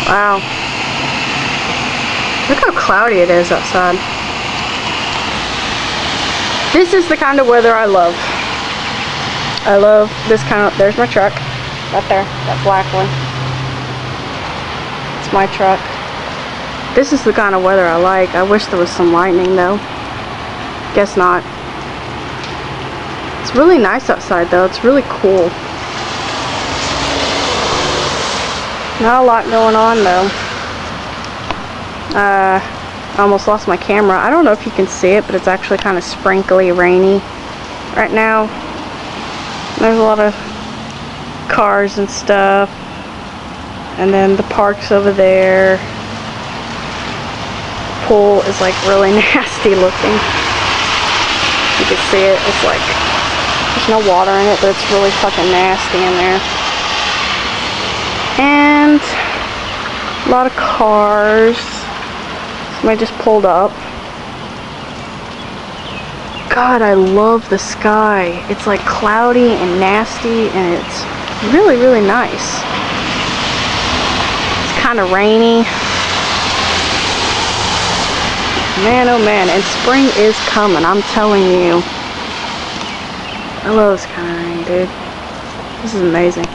Wow. Look how cloudy it is outside. This is the kind of weather I love. I love this kind of, there's my truck. Right there, that black one. It's my truck. This is the kind of weather I like. I wish there was some lightning though. Guess not. It's really nice outside though. It's really cool. Not a lot going on though. I almost lost my camera. I don't know if you can see it, but it's actually kind of sprinkly, rainy right now. There's a lot of cars and stuff. And then the park's over there. The pool is like really nasty looking. You can see it. It's like there's no water in it, but it's really fucking nasty in there. And a lot of cars. Somebody just pulled up. God, I love the sky. It's like cloudy and nasty, and it's really, really nice. It's kind of rainy. Man, oh man, and spring is coming, I'm telling you. I love this kind of rain, dude. This is amazing.